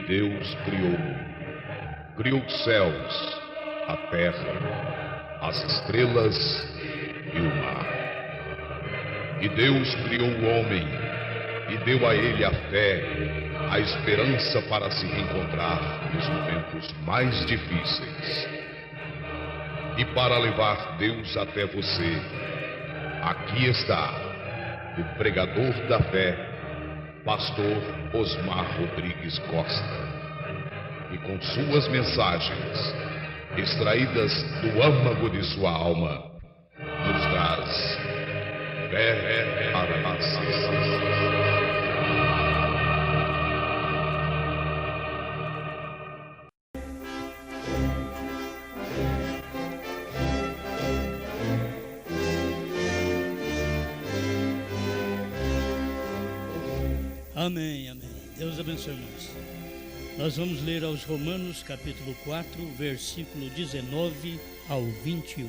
Deus criou os céus, a terra, as estrelas e o mar. E Deus criou o homem e deu a ele a fé, a esperança para se reencontrar nos momentos mais difíceis. E para levar Deus até você, aqui está o pregador da fé, pastor Osmar Rodrigues Costa. E com suas mensagens, extraídas do âmago de sua alma, nos traz fé para nascer. Amém, amém. Deus abençoe, irmãos. Nós vamos ler aos Romanos, capítulo 4, versículo 19 ao 21.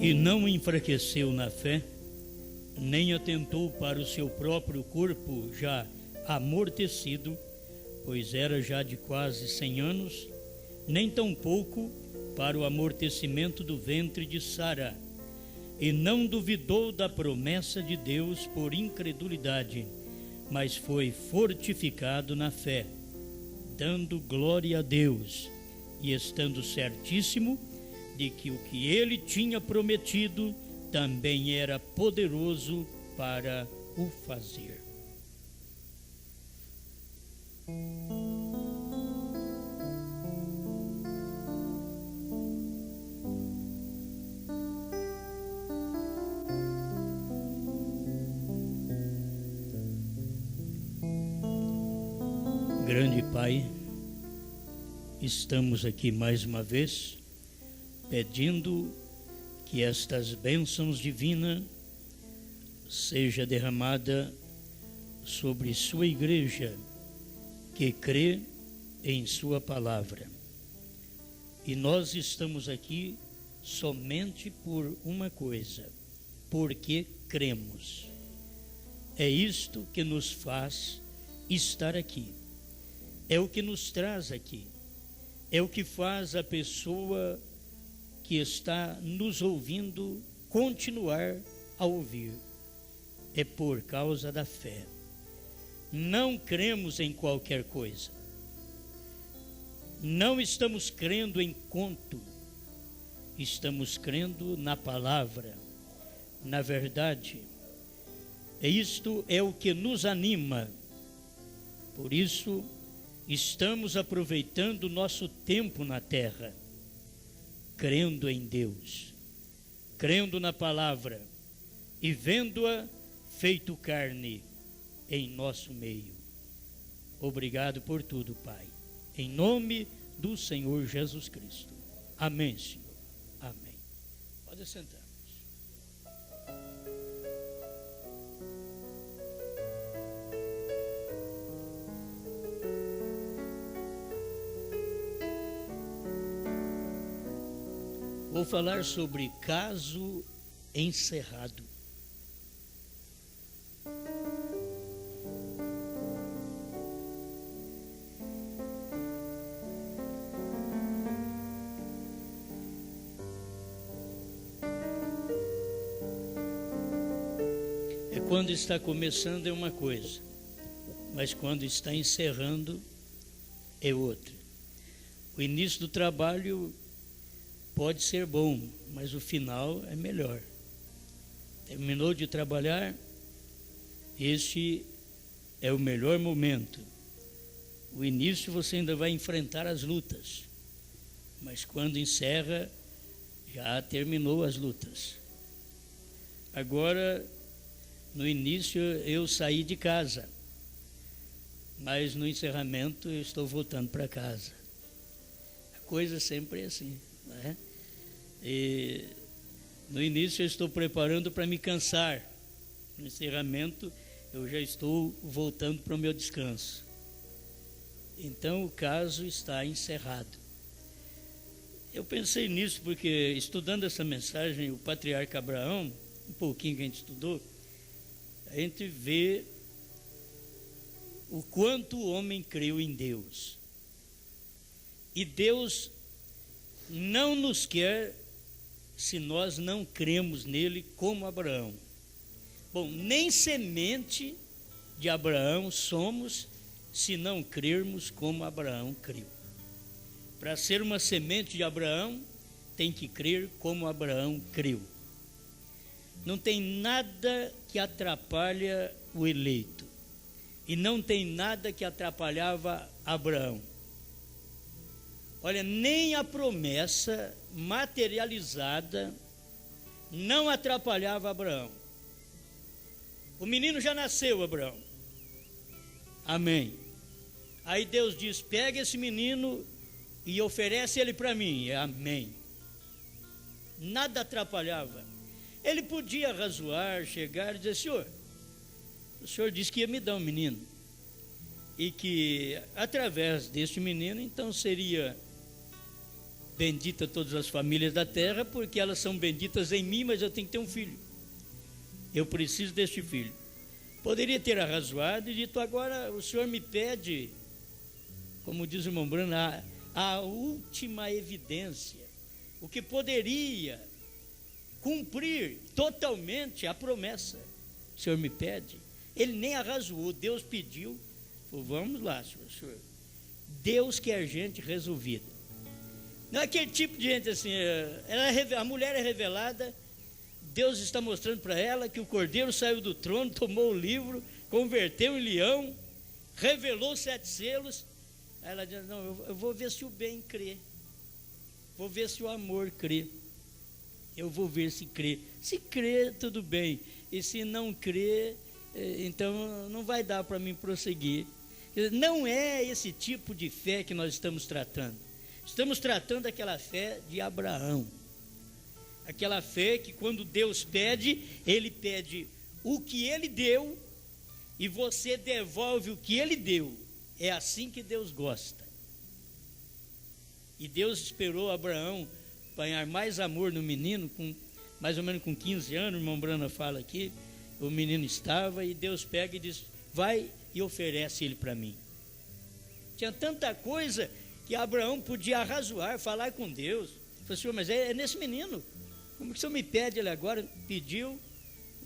E não enfraqueceu na fé, nem atentou para o seu próprio corpo já amortecido, pois era já de quase 100 anos, nem tampouco para o amortecimento do ventre de Sara, e não duvidou da promessa de Deus por incredulidade, mas foi fortificado na fé, dando glória a Deus, e estando certíssimo de que o que ele tinha prometido também era poderoso para o fazer. Grande Pai, estamos aqui mais uma vez pedindo que estas bênçãos divinas seja derramada sobre sua igreja que crê em sua palavra. E nós estamos aqui somente por uma coisa, porque cremos. É isto que nos faz estar aqui. É o que nos traz aqui. É o que faz a pessoa que está nos ouvindo continuar a ouvir. É por causa da fé. Não cremos em qualquer coisa. Não estamos crendo em conto. Estamos crendo na palavra, na verdade. E isto é o que nos anima. Por isso, estamos aproveitando o nosso tempo na terra, crendo em Deus, crendo na palavra e vendo-a feito carne em nosso meio. Obrigado por tudo, Pai. Em nome do Senhor Jesus Cristo. Amém, Senhor. Amém. Pode sentar. Vou falar sobre caso encerrado. É quando está começando é uma coisa, mas quando está encerrando é outra. O início do trabalho pode ser bom, mas o final é melhor. Terminou de trabalhar, este é o melhor momento. O início você ainda vai enfrentar as lutas, mas quando encerra, já terminou as lutas. Agora, no início eu saí de casa mas no encerramento eu estou voltando para casa. A coisa sempre é assim, né? E no início eu estou preparando para me cansar. No encerramento eu já estou voltando para o meu descanso. Então o caso está encerrado. Eu pensei nisso porque, estudando essa mensagem, o patriarca Abraão, um pouquinho que a gente estudou, a gente vê o quanto o homem creu em Deus. E Deus não nos quer se nós não cremos nele como Abraão. Bom, nem semente de Abraão somos se não crermos como Abraão creu. Para ser uma semente de Abraão, tem que crer como Abraão creu. Não tem nada que atrapalha o eleito. E não tem nada que atrapalhava Abraão. Olha, nem a promessa materializada não atrapalhava Abraão. O menino já nasceu, Abraão. Amém. Aí Deus diz: pega esse menino e oferece ele para mim. Amém. Nada atrapalhava. Ele podia razoar, chegar e dizer: Senhor, o Senhor disse que ia me dar um menino, e que através deste menino então seria bendita todas as famílias da terra, porque elas são benditas em mim, mas eu tenho que ter um filho. Eu preciso deste filho. Poderia ter arrazoado e dito: agora o Senhor me pede, como diz o irmão Bruno, a última evidência, o que poderia cumprir totalmente a promessa. O Senhor me pede. Ele nem arrazoou, Deus pediu. Falou: vamos lá, senhor. Deus quer gente resolvida. Não é aquele tipo de gente assim, a mulher é revelada, Deus está mostrando para ela que o cordeiro saiu do trono, tomou o livro, converteu em leão, revelou 7 selos. Aí ela diz: não, eu vou ver se o bem crê, vou ver se o amor crê, eu vou ver se crê. Se crê, tudo bem, e se não crê, então não vai dar para mim prosseguir. Não é esse tipo de fé que nós estamos tratando. Estamos tratando daquela fé de Abraão. Aquela fé que quando Deus pede, Ele pede o que Ele deu e você devolve o que Ele deu. É assim que Deus gosta. E Deus esperou Abraão apanhar mais amor no menino, com mais ou menos com 15 anos, o irmão Brana fala aqui, o menino estava, e Deus pega e diz: vai e oferece ele para mim. Tinha tanta coisa que Abraão podia arrazoar, falar com Deus. Falei: Senhor, mas é nesse menino. Como que o Senhor me pede ele agora? Pediu.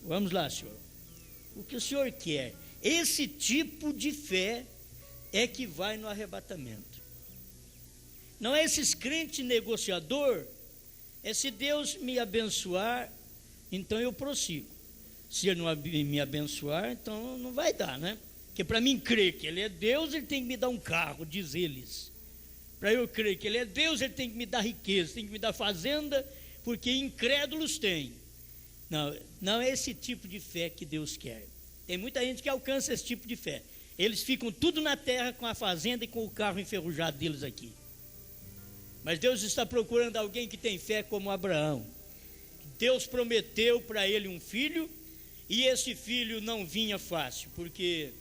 Vamos lá, Senhor. O que o Senhor quer? Esse tipo de fé é que vai no arrebatamento. Não é esses crentes negociador. É: se Deus me abençoar, então eu prossigo. Se Ele não me abençoar, então não vai dar, né? Porque para mim crer que Ele é Deus, Ele tem que me dar um carro, diz eles. Para eu crer que Ele é Deus, Ele tem que me dar riqueza, tem que me dar fazenda, porque incrédulos têm. Não é esse tipo de fé que Deus quer. Tem muita gente que alcança esse tipo de fé. Eles ficam tudo na terra com a fazenda e com o carro enferrujado deles aqui. Mas Deus está procurando alguém que tem fé como Abraão. Deus prometeu para ele um filho, e esse filho não vinha fácil, porque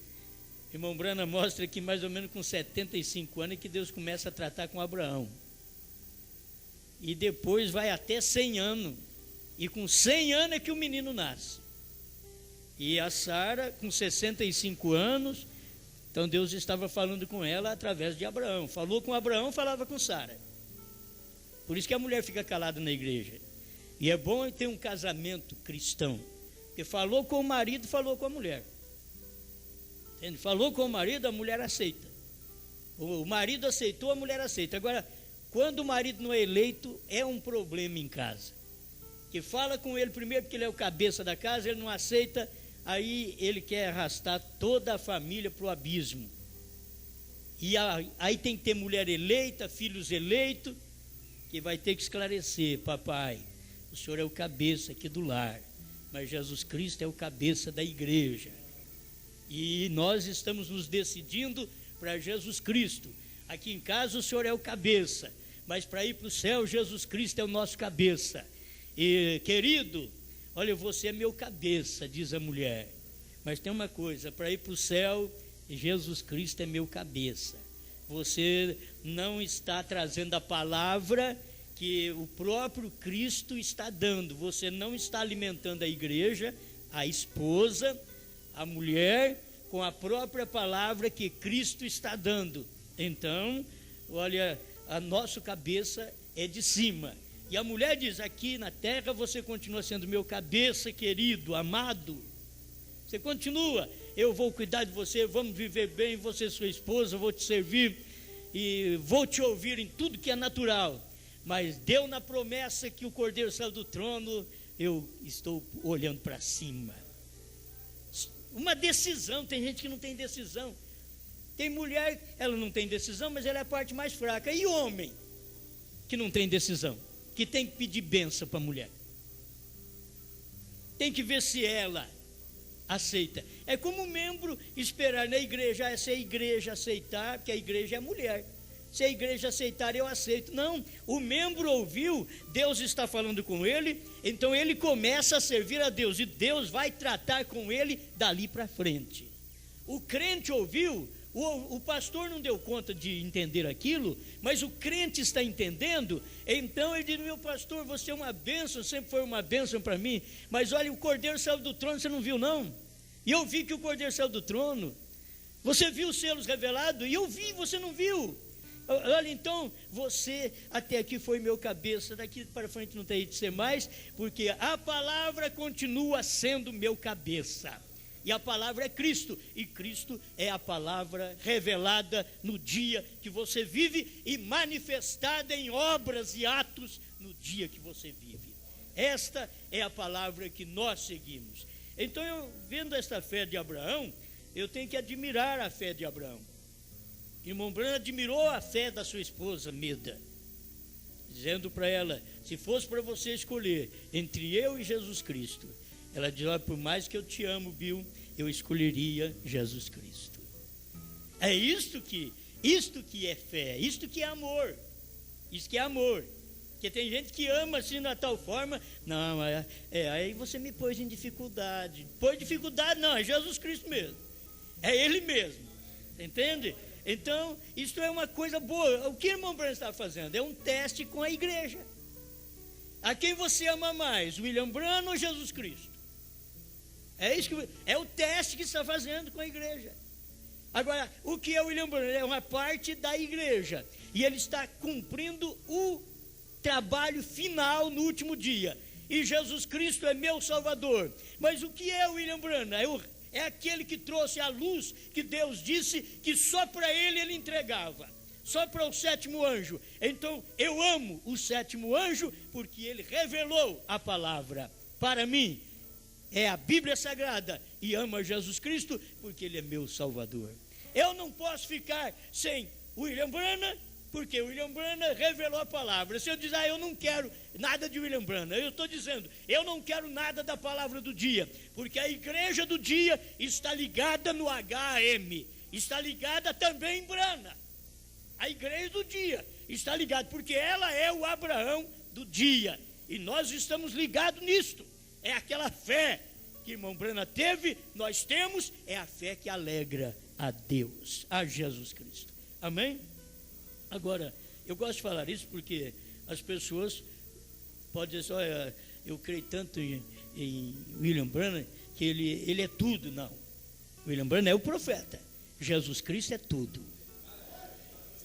o irmão Brana mostra que mais ou menos com 75 anos é que Deus começa a tratar com Abraão. E depois vai até 100 anos. E com 100 anos é que o menino nasce. E a Sara com 65 anos, então Deus estava falando com ela através de Abraão. Falou com Abraão, falava com Sara. Por isso que a mulher fica calada na igreja. E é bom ter um casamento cristão. Porque falou com o marido, falou com a mulher. Entende? Falou com o marido, a mulher aceita. O marido aceitou, a mulher aceita. Agora, quando o marido não é eleito, é um problema em casa. Que fala com ele primeiro porque ele é o cabeça da casa, ele não aceita, aí ele quer arrastar toda a família para o abismo. E aí tem que ter mulher eleita, filhos eleitos, que vai ter que esclarecer: papai, o senhor é o cabeça aqui do lar, mas Jesus Cristo é o cabeça da igreja. E nós estamos nos decidindo para Jesus Cristo. Aqui em casa o Senhor é o cabeça, mas para ir para o céu, Jesus Cristo é o nosso cabeça. E querido, olha, você é meu cabeça, diz a mulher. Mas tem uma coisa, para ir para o céu, Jesus Cristo é meu cabeça. Você não está trazendo a palavra que o próprio Cristo está dando. Você não está alimentando a igreja, a esposa, a mulher, com a própria palavra que Cristo está dando. Então, olha, a nossa cabeça é de cima. E a mulher diz, aqui na terra você continua sendo meu cabeça, querido, amado. Você continua, eu vou cuidar de você, vamos viver bem, você é sua esposa, vou te servir e vou te ouvir em tudo que é natural. Mas deu na promessa que o Cordeiro saiu do trono, eu estou olhando para cima. Uma decisão, tem gente que não tem decisão. Tem mulher, ela não tem decisão, mas ela é a parte mais fraca. E homem que não tem decisão, que tem que pedir bênção para a mulher, tem que ver se ela aceita. É como membro esperar na igreja, se a igreja aceitar, porque a igreja é mulher. Se a igreja aceitar, eu aceito. Não, o membro ouviu, Deus está falando com ele, então ele começa a servir a Deus, e Deus vai tratar com ele dali para frente. O crente ouviu, o pastor não deu conta de entender aquilo, mas o crente está entendendo, então ele diz, meu pastor, você é uma bênção, sempre foi uma bênção para mim, mas olha, o Cordeiro saiu do trono, você não viu não? E eu vi que o Cordeiro saiu do trono. Você viu os selos revelados? E eu vi, você não viu? Olha, então, você até aqui foi meu cabeça, daqui para frente não tem de ser mais, porque a palavra continua sendo meu cabeça. E a palavra é Cristo, e Cristo é a palavra revelada no dia que você vive e manifestada em obras e atos no dia que você vive. Esta é a palavra que nós seguimos. Então, eu vendo esta fé de Abraão, eu tenho que admirar a fé de Abraão. Irmão Branham admirou a fé da sua esposa Meda, dizendo para ela, se fosse para você escolher entre eu e Jesus Cristo, ela diz, por mais que eu te amo, Bill, eu escolheria Jesus Cristo. É isto que é fé, isto que é amor, isso que é amor. Porque tem gente que ama assim na tal forma, não, aí você me pôs em dificuldade. Pôs dificuldade não, é Jesus Cristo mesmo, é Ele mesmo, entende? Então, isso é uma coisa boa. O que o irmão Branham está fazendo? É um teste com a igreja. A quem você ama mais, William Branham ou Jesus Cristo? É isso que é o teste que está fazendo com a igreja. Agora, o que é o William Branham? É uma parte da igreja, e ele está cumprindo o trabalho final no último dia. E Jesus Cristo é meu Salvador. Mas o que é o William Branham? É aquele que trouxe a luz que Deus disse que só para ele entregava, só para o sétimo anjo. Então eu amo o sétimo anjo porque ele revelou a palavra para mim. É a Bíblia Sagrada, e amo Jesus Cristo porque ele é meu Salvador. Eu não posso ficar sem William Branham, porque William Branham revelou a palavra. Se eu dizer, eu não quero nada de William Branham, eu estou dizendo, eu não quero nada da palavra do dia, porque a igreja do dia está ligada no HM, está ligada também em Branham. A igreja do dia está ligada, porque ela é o Abraão do dia, e nós estamos ligados nisto. É aquela fé que o irmão Branham teve, nós temos, é a fé que alegra a Deus, a Jesus Cristo. Amém? Agora, eu gosto de falar isso porque as pessoas podem dizer, olha, eu creio tanto em William Branham que ele é tudo. Não, William Branham é o profeta, Jesus Cristo é tudo,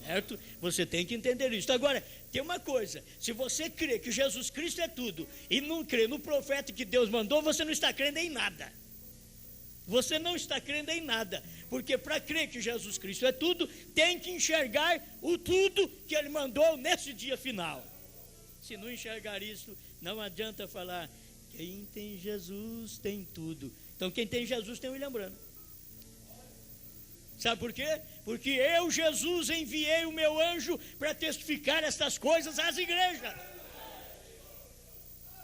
certo? Você tem que entender isso. Agora, tem uma coisa, se você crê que Jesus Cristo é tudo e não crê no profeta que Deus mandou, você não está crendo em nada. Você não está crendo em nada, porque para crer que Jesus Cristo é tudo, tem que enxergar o tudo que Ele mandou nesse dia final. Se não enxergar isso, não adianta falar, quem tem Jesus tem tudo. Então quem tem Jesus tem o William Branham. Sabe por quê? Porque eu, Jesus, enviei o meu anjo para testificar estas coisas às igrejas.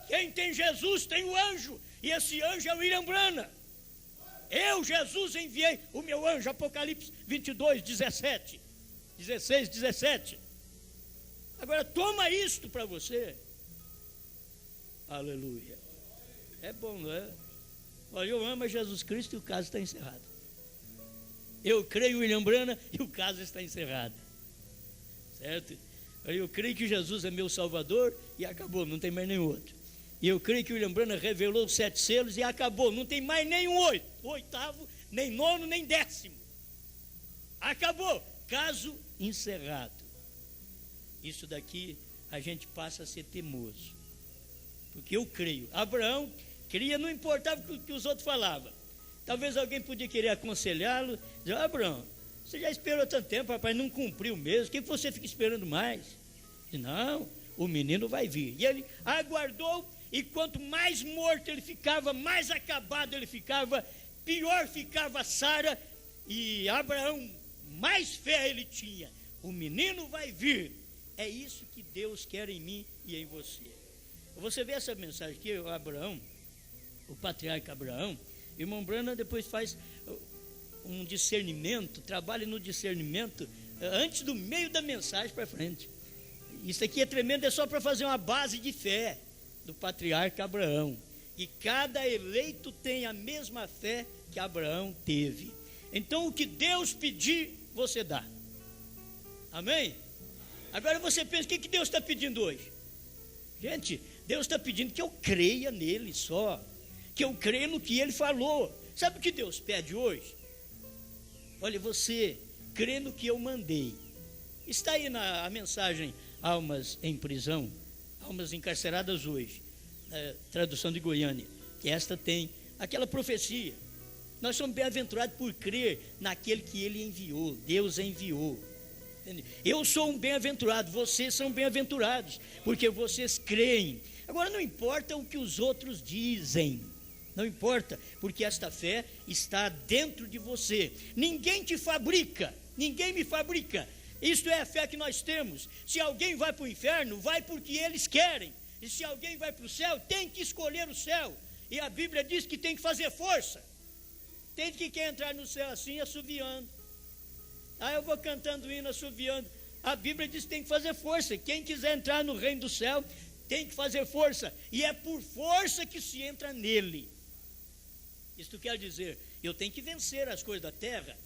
Quem tem Jesus tem o anjo, e esse anjo é o William Branham. Eu, Jesus, enviei o meu anjo, Apocalipse 22, 17, 16, 17. Agora toma isto para você. Aleluia. É bom, não é? Olha, eu amo a Jesus Cristo e o caso está encerrado. Eu creio em William Branham e o caso está encerrado. Certo? Eu creio que Jesus é meu Salvador e acabou, não tem mais nenhum outro. E eu creio que William Branham revelou os 7 selos e acabou, não tem mais nenhum oitavo, nem nono, nem 10º. Acabou, caso encerrado. Isso daqui a gente passa a ser teimoso. Porque eu creio. Abraão cria, não importava o que os outros falavam. Talvez alguém podia querer aconselhá-lo, dizer: Abraão, você já esperou tanto tempo, rapaz, não cumpriu mesmo, o que você fica esperando mais? Disse: não, o menino vai vir. E ele aguardou, e quanto mais morto ele ficava, mais acabado ele ficava, pior ficava Sara, e Abraão, mais fé ele tinha. O menino vai vir. É isso que Deus quer em mim e em você. Você vê essa mensagem aqui, o Abraão, o patriarca Abraão, irmão Branham depois faz um discernimento, trabalha no discernimento antes do meio da mensagem para frente. Isso aqui é tremendo, é só para fazer uma base de fé do patriarca Abraão. E cada eleito tem a mesma fé que Abraão teve. Então o que Deus pedir, você dá. Amém? Agora você pensa, o que Deus está pedindo hoje? Gente, Deus está pedindo que eu creia nele só, que eu creia no que ele falou. Sabe o que Deus pede hoje? Olha, você crê no que eu mandei. Está aí a mensagem Almas em Prisão, Almas Encarceradas Hoje, tradução de Goiânia, que esta tem aquela profecia. Nós somos bem-aventurados por crer naquele que ele enviou, Deus enviou. Eu sou um bem-aventurado, vocês são bem-aventurados, porque vocês creem. Agora não importa o que os outros dizem, não importa, porque esta fé está dentro de você. Ninguém te fabrica, ninguém me fabrica. Isto é a fé que nós temos. Se alguém vai para o inferno, vai porque eles querem. E se alguém vai para o céu, tem que escolher o céu. E a Bíblia diz que tem que fazer força. Tem que quer entrar no céu assim, assoviando. Eu vou cantando hino, assoviando. A Bíblia diz que tem que fazer força. Quem quiser entrar no reino do céu, tem que fazer força. E é por força que se entra nele. Isto quer dizer, eu tenho que vencer as coisas da terra.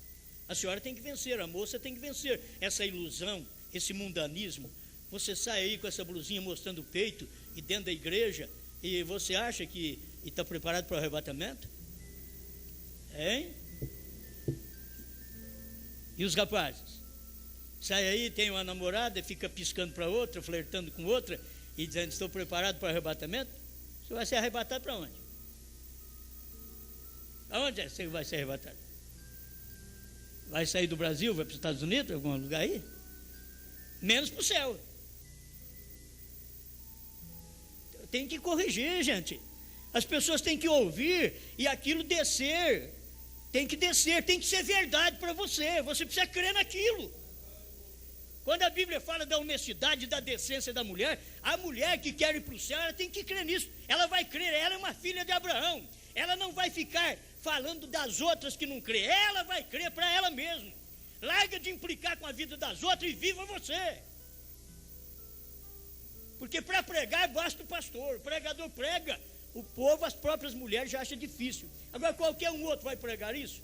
A senhora tem que vencer, a moça tem que vencer essa ilusão, esse mundanismo. Você sai aí com essa blusinha mostrando o peito e dentro da igreja, e você acha que está preparado para o arrebatamento? Hein? E os rapazes? Sai aí, tem uma namorada, fica piscando para outra, flertando com outra, e dizendo: estou preparado para o arrebatamento? Você vai ser arrebatado para onde? Aonde você vai ser arrebatado? Vai sair do Brasil, vai para os Estados Unidos, algum lugar aí? Menos para o céu. Tem que corrigir, gente. As pessoas têm que ouvir e aquilo descer. Tem que descer, tem que ser verdade para você. Você precisa crer naquilo. Quando a Bíblia fala da honestidade, da decência da mulher, a mulher que quer ir para o céu, ela tem que crer nisso. Ela vai crer, ela é uma filha de Abraão. Ela não vai ficar falando das outras que não crê. Ela vai crer para ela mesma. Larga de implicar com a vida das outras e viva você. Porque para pregar basta o pastor. O pregador prega, o povo, as próprias mulheres já acham difícil. Agora qualquer um outro vai pregar isso?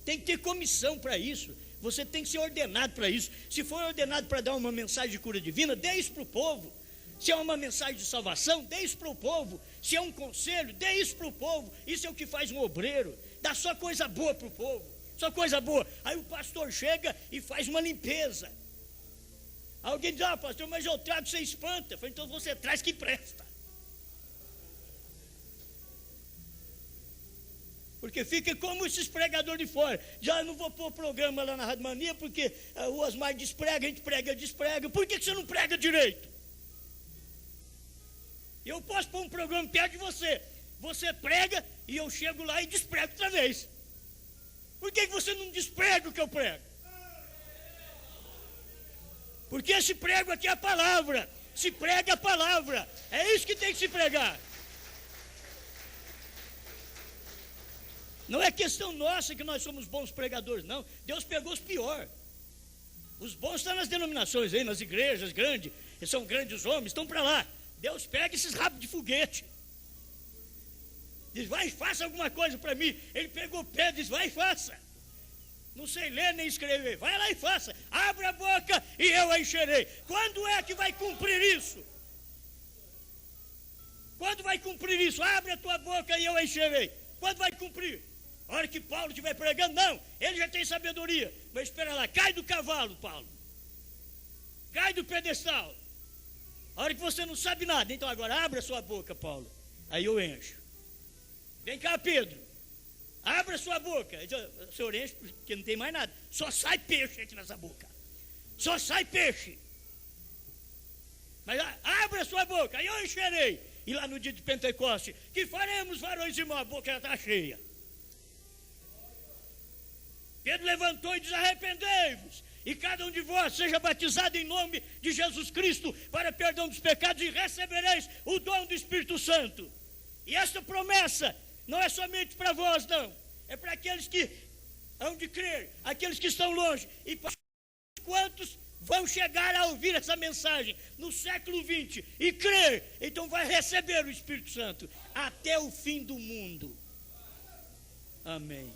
Tem que ter comissão para isso. Você tem que ser ordenado para isso. Se for ordenado para dar uma mensagem de cura divina, dê isso para o povo. Se é uma mensagem de salvação, dê isso para o povo. Se é um conselho, dê isso para o povo. Isso é o que faz um obreiro. Dá só coisa boa para o povo. Só coisa boa. Aí o pastor chega e faz uma limpeza. Alguém diz: pastor, mas eu trago, você espanta. Eu falei: então você traz que presta. Porque fica como esses pregadores de fora. Já não vou pôr programa lá na Rádio Mania, porque o Osmar desprega, a gente prega, desprega. Por que você não prega direito? Eu posso pôr um programa perto de você. Você prega e eu chego lá e desprego outra vez. Por que você não desprega o que eu prego? Porque esse prego aqui é a palavra. Se prega a palavra. É isso que tem que se pregar. Não é questão nossa que nós somos bons pregadores, não. Deus pegou os piores. Os bons estão nas denominações aí, nas igrejas grandes, eles são grandes homens, estão para lá. Deus pega esses rabos de foguete. Diz, vai e faça alguma coisa para mim. Ele pegou Pedro e diz, vai e faça. Não sei ler nem escrever, vai lá e faça. Abra a boca e eu a encherei. Quando é que vai cumprir isso? Quando vai cumprir isso? Abre a tua boca e eu a encherei. Quando vai cumprir? A hora que Paulo estiver pregando, não, ele já tem sabedoria. Mas espera lá, cai do cavalo, Paulo. Cai do pedestal. A hora que você não sabe nada, então agora abra a sua boca, Paulo. Aí eu encho. Vem cá, Pedro. Abra a sua boca. O senhor enche porque não tem mais nada. Só sai peixe aqui nessa boca. Só sai peixe. Mas abra a sua boca, aí eu encherei. E lá no dia de Pentecoste, que faremos, varões irmãos? A boca já está cheia. Pedro levantou e diz, arrependei-vos, e cada um de vós seja batizado em nome de Jesus Cristo, para perdão dos pecados, e recebereis o dom do Espírito Santo. E esta promessa não é somente para vós, não. É para aqueles que hão de crer, aqueles que estão longe, e para quantos vão chegar a ouvir essa mensagem no século 20 e crer, então vai receber o Espírito Santo até o fim do mundo. Amém.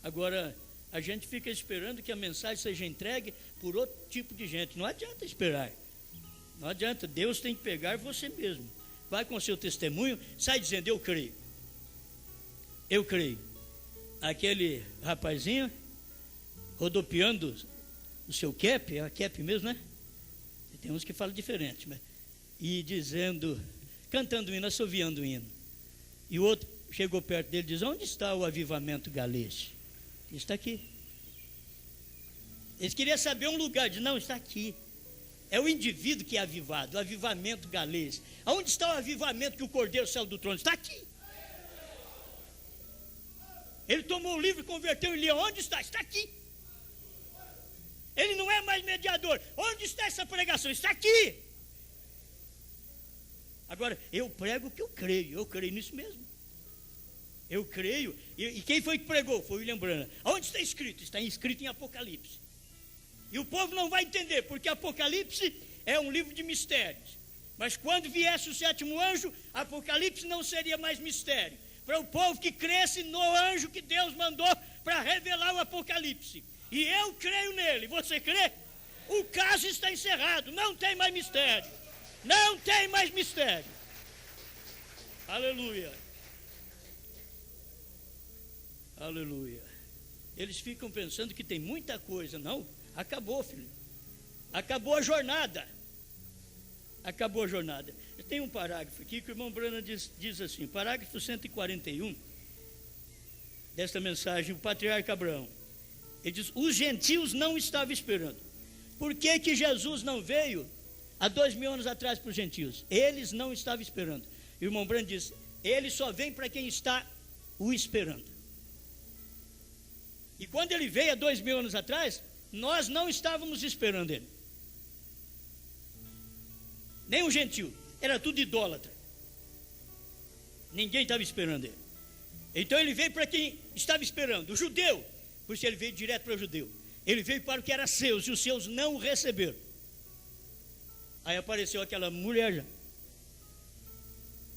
Agora, a gente fica esperando que a mensagem seja entregue por outro tipo de gente. Não adianta esperar. Não adianta. Deus tem que pegar você mesmo. Vai com o seu testemunho, sai dizendo, eu creio. Eu creio. Aquele rapazinho rodopiando o seu cap, é a cap mesmo, né? Tem uns que falam diferente, mas... E dizendo, cantando o hino, assoviando o hino. E o outro chegou perto dele e diz, onde está o avivamento galês? Está aqui. Eles queriam saber um lugar, diz, não, está aqui. É o indivíduo que é avivado, o avivamento galês. Aonde está o avivamento que o Cordeiro saiu do trono? Está aqui. Ele tomou o livro e converteu em leão. Onde está? Está aqui. Ele não é mais mediador. Onde está essa pregação? Está aqui. Agora, eu prego o que eu creio nisso mesmo. Eu creio. E quem foi que pregou? Foi William Branham. Onde está escrito? Está escrito em Apocalipse. E o povo não vai entender, porque Apocalipse é um livro de mistérios. Mas quando viesse o sétimo anjo, Apocalipse não seria mais mistério. Para o povo que cresce no anjo que Deus mandou para revelar o Apocalipse. E eu creio nele. Você crê? O caso está encerrado. Não tem mais mistério. Não tem mais mistério. Aleluia. Aleluia. Eles ficam pensando que tem muita coisa. Não, acabou, filho. Acabou a jornada. Acabou a jornada. Tem um parágrafo aqui que o irmão Branham diz assim, parágrafo 141 desta mensagem, o patriarca Abraão. Ele diz, os gentios não estavam esperando. Por que Jesus não veio há 2000 anos atrás para os gentios? Eles não estavam esperando. E o irmão Branham diz, ele só vem para quem está o esperando. E quando ele veio há 2000 anos atrás, nós não estávamos esperando ele. Nem um gentio, era tudo idólatra. Ninguém estava esperando ele. Então ele veio para quem estava esperando, o judeu. Por isso ele veio direto para o judeu. Ele veio para o que era seus, e os seus não o receberam. Aí apareceu aquela mulher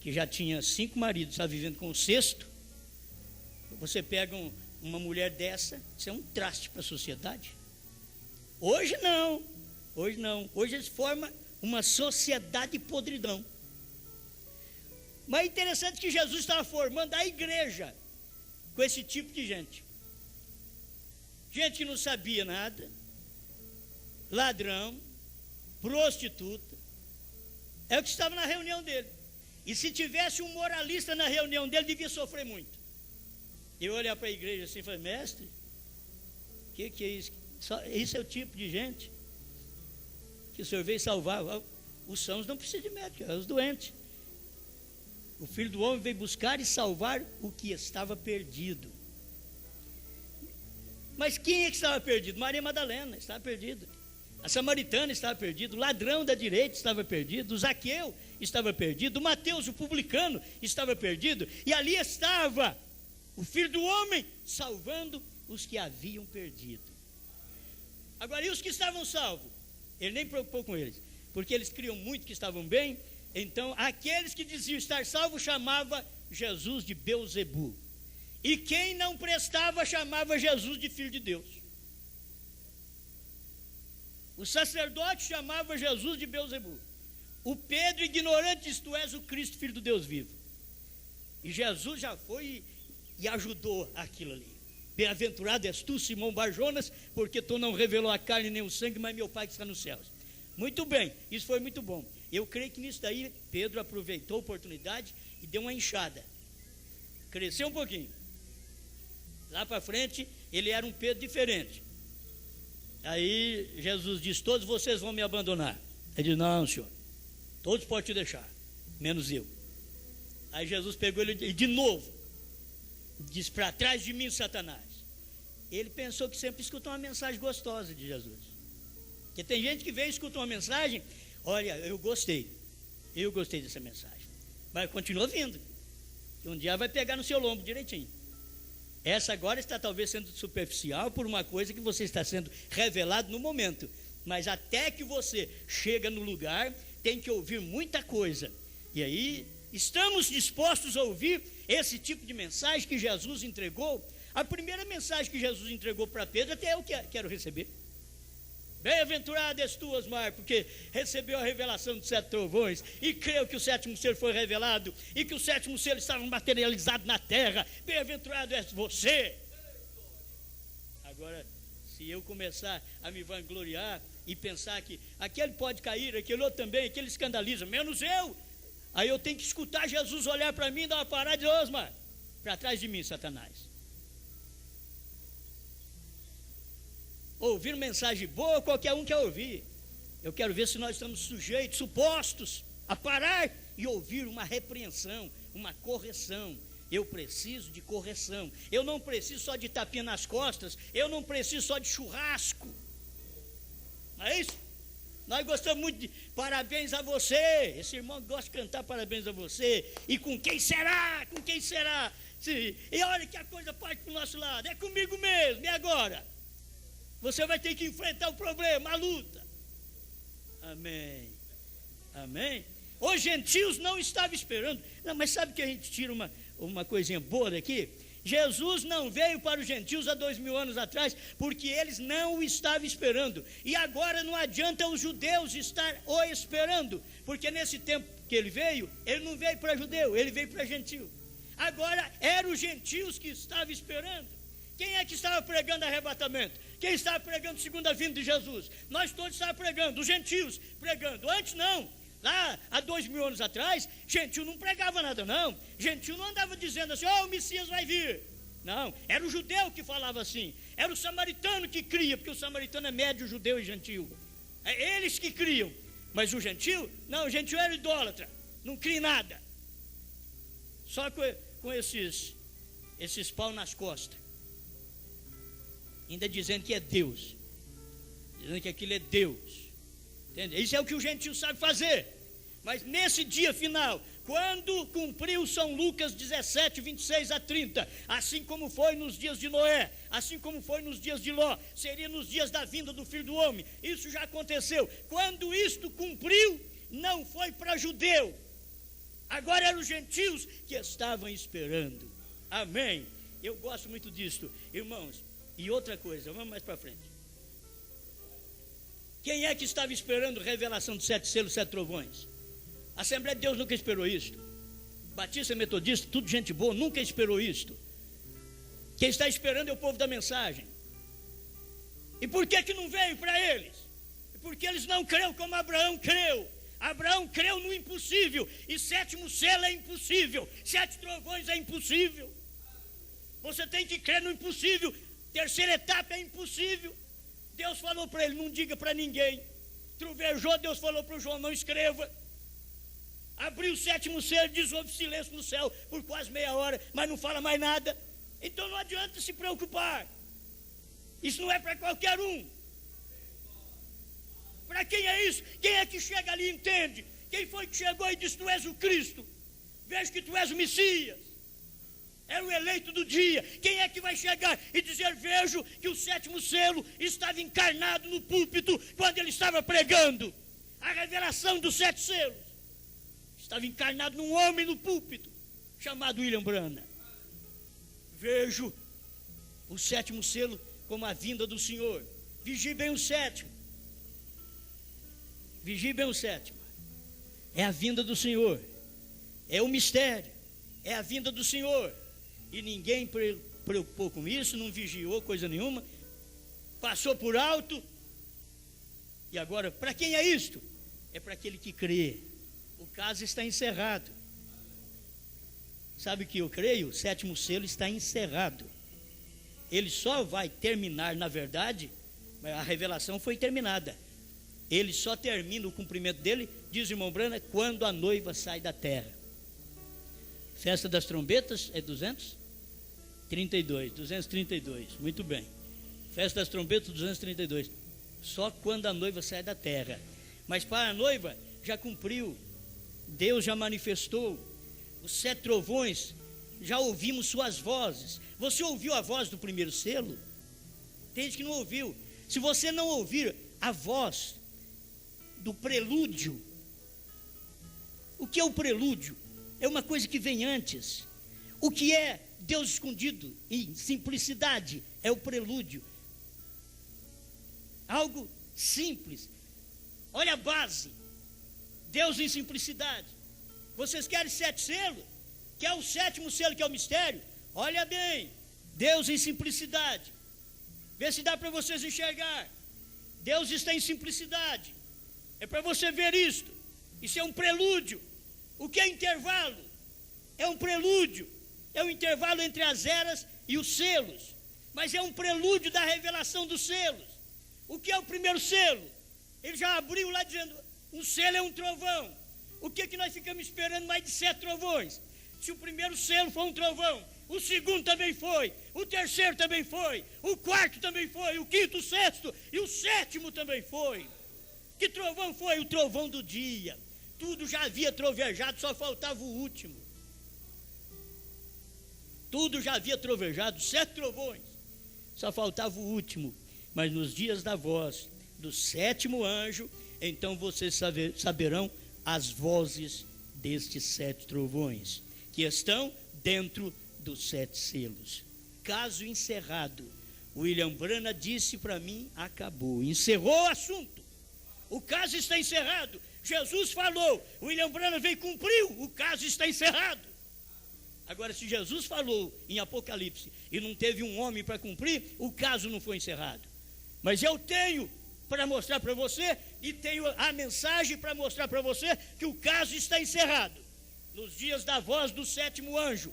que já tinha 5 maridos, estava vivendo com o 6º. Você pega uma mulher dessa, isso é um traste para a sociedade. Hoje não. Hoje eles formam uma sociedade podridão. Mas é interessante que Jesus estava formando a igreja com esse tipo de gente. Gente que não sabia nada, ladrão, prostituta, é o que estava na reunião dele. E se tivesse um moralista na reunião dele, devia sofrer muito. Eu olhar para a igreja assim e falei, mestre, o que é isso? Isso é o tipo de gente que o senhor veio salvar. Os sãos não precisam de médico, é os doentes. O Filho do Homem veio buscar e salvar o que estava perdido. Mas quem é que estava perdido? Maria Madalena estava perdida. A samaritana estava perdida. O ladrão da direita estava perdido. O Zaqueu estava perdido. O Mateus, o publicano, estava perdido. E ali estava o Filho do Homem, salvando os que haviam perdido. Agora, e os que estavam salvos? Ele nem preocupou com eles, porque eles criam muito que estavam bem. Então, aqueles que diziam estar salvos chamava Jesus de Beelzebu. E quem não prestava chamava Jesus de Filho de Deus. O sacerdote chamava Jesus de Beelzebu. O Pedro, ignorante, disse: tu és o Cristo, Filho do Deus vivo. E Jesus já foi e ajudou aquilo ali. Bem-aventurado és tu, Simão Barjonas, porque tu não revelou a carne nem o sangue, mas meu Pai que está nos céus. Muito bem, isso foi muito bom. Eu creio que nisso daí Pedro aproveitou a oportunidade e deu uma enxada. Cresceu um pouquinho. Lá para frente, ele era um Pedro diferente. Aí Jesus disse: todos vocês vão me abandonar. Ele disse: não, senhor, todos podem te deixar, menos eu. Aí Jesus pegou ele e de novo disse: para trás de mim, Satanás. Ele pensou que sempre escutou uma mensagem gostosa de Jesus. Porque tem gente que vem e escuta uma mensagem: olha, eu gostei dessa mensagem, mas continua vindo, que um dia vai pegar no seu lombo direitinho. Essa agora está talvez sendo superficial por uma coisa que você está sendo revelado no momento, mas até que você chega no lugar, tem que ouvir muita coisa. E aí, estamos dispostos a ouvir esse tipo de mensagem que Jesus entregou? A primeira mensagem que Jesus entregou para Pedro, até eu quero receber. Bem-aventurado és tu, Osmar, porque recebeu a revelação dos 7 trovões e creu que o 7º selo foi revelado e que o 7º selo estava materializado na terra. Bem-aventurado és você. Agora, se eu começar a me vangloriar e pensar que aquele pode cair, aquele outro também, aquele escandaliza, menos eu, aí eu tenho que escutar Jesus olhar para mim e dar uma parada e dizer: Osmar, para trás de mim, Satanás. Ouvir mensagem boa, qualquer um quer ouvir. Eu quero ver se nós estamos sujeitos, supostos a parar e ouvir uma repreensão, uma correção. Eu preciso de correção. Eu não preciso só de tapinha nas costas. Eu não preciso só de churrasco. Não é isso? Nós gostamos muito de parabéns a você. Esse irmão gosta de cantar parabéns a você. E com quem será? Com quem será? E olha que a coisa parte para o nosso lado. É comigo mesmo. E agora? Você vai ter que enfrentar o problema, a luta. Amém. Amém. Os gentios não estavam esperando. Não, mas sabe que a gente tira uma coisinha boa daqui? Jesus não veio para os gentios há 2000 anos atrás, porque eles não o estavam esperando. E agora não adianta os judeus estar o esperando, porque nesse tempo que ele não veio para judeu, ele veio para gentio. Agora eram os gentios que estavam esperando. Quem é que estava pregando arrebatamento? Quem estava pregando segunda vinda de Jesus? Nós todos estávamos pregando, os gentios pregando. Antes não, lá há 2000 anos atrás, gentio não pregava nada não. Gentio não andava dizendo assim: o Messias vai vir. Não, era o judeu que falava assim. Era o samaritano que cria, porque o samaritano é médio, judeu e gentio. É eles que criam. Mas o gentio, não, o gentio era idólatra, não cria nada. Só com esses pau nas costas. Ainda dizendo que é Deus, dizendo que aquilo é Deus, entende? Isso é o que o gentio sabe fazer. Mas nesse dia final, quando cumpriu São Lucas 17, 26 a 30, assim como foi nos dias de Noé, assim como foi nos dias de Ló, seria nos dias da vinda do Filho do Homem. Isso já aconteceu. Quando isto cumpriu, não foi para judeu, agora eram os gentios que estavam esperando. Amém. Eu gosto muito disto, irmãos. E outra coisa, vamos mais para frente. Quem é que estava esperando revelação dos 7 selos, 7 trovões? A Assembleia de Deus nunca esperou isto. Batista, metodista, tudo gente boa, nunca esperou isto. Quem está esperando é o povo da mensagem. E por que não veio para eles? Porque eles não creram como Abraão creu. Abraão creu no impossível. E 7º selo é impossível. 7 trovões é impossível. Você tem que crer no impossível. Terceira etapa é impossível. Deus falou para ele: não diga para ninguém. Trovejou, Deus falou para o João: não escreva. Abriu o 7º selo, diz: houve silêncio no céu por quase meia hora, mas não fala mais nada. Então não adianta se preocupar. Isso não é para qualquer um. Para quem é isso? Quem é que chega ali e entende? Quem foi que chegou e disse: tu és o Cristo, vejo que tu és o Messias. Era o eleito do dia. Quem é que vai chegar e dizer: vejo que o sétimo selo estava encarnado no púlpito quando ele estava pregando? A revelação dos 7 selos estava encarnado num homem no púlpito, chamado William Branham. Vejo o sétimo selo como a vinda do Senhor. Vigie bem o sétimo. Vigie bem o sétimo. É a vinda do Senhor. É o mistério. É a vinda do Senhor. E ninguém preocupou com isso, não vigiou coisa nenhuma. Passou por alto. E agora, para quem é isto? É para aquele que crê. O caso está encerrado. Sabe o que eu creio? O sétimo selo está encerrado. Ele só vai terminar, na verdade, a revelação foi terminada. Ele só termina o cumprimento dele, diz o irmão Branham, quando a noiva sai da terra. Festa das trombetas é 232, muito bem. Festa das trombetas 232, só quando a noiva sai da terra. Mas para a noiva já cumpriu, Deus já manifestou. Os 7 trovões, já ouvimos suas vozes. Você ouviu a voz do primeiro selo? Tem gente que não ouviu. Se você não ouvir a voz do prelúdio, o que é o prelúdio? É uma coisa que vem antes. O que é Deus escondido em simplicidade? É o prelúdio. Algo simples. Olha a base. Deus em simplicidade. Vocês querem 7 selos? Quer o 7º selo, que é o mistério? Olha bem. Deus em simplicidade. Vê se dá para vocês enxergar. Deus está em simplicidade. É para você ver isto. Isso é um prelúdio. O que é intervalo? É um prelúdio. É um intervalo entre as eras e os selos. Mas é um prelúdio da revelação dos selos. O que é o primeiro selo? Ele já abriu lá dizendo: um selo é um trovão. O que nós ficamos esperando mais de 7 trovões? Se o primeiro selo foi um trovão, o segundo também foi, o terceiro também foi, o quarto também foi, o quinto, o sexto e o 7º também foi. Que trovão foi? O trovão do dia. Tudo já havia trovejado, só faltava o último. Tudo já havia trovejado, 7 trovões, só faltava o último. Mas nos dias da voz do 7º anjo, então vocês saberão as vozes destes 7 trovões, que estão dentro dos 7 selos. Caso encerrado. William Branham disse para mim: acabou, encerrou o assunto. O caso está encerrado. Jesus falou, William Branham veio e cumpriu, o caso está encerrado. Agora, se Jesus falou em Apocalipse e não teve um homem para cumprir, o caso não foi encerrado. Mas eu tenho para mostrar para você, e tenho a mensagem para mostrar para você, que o caso está encerrado. Nos dias da voz do 7º anjo.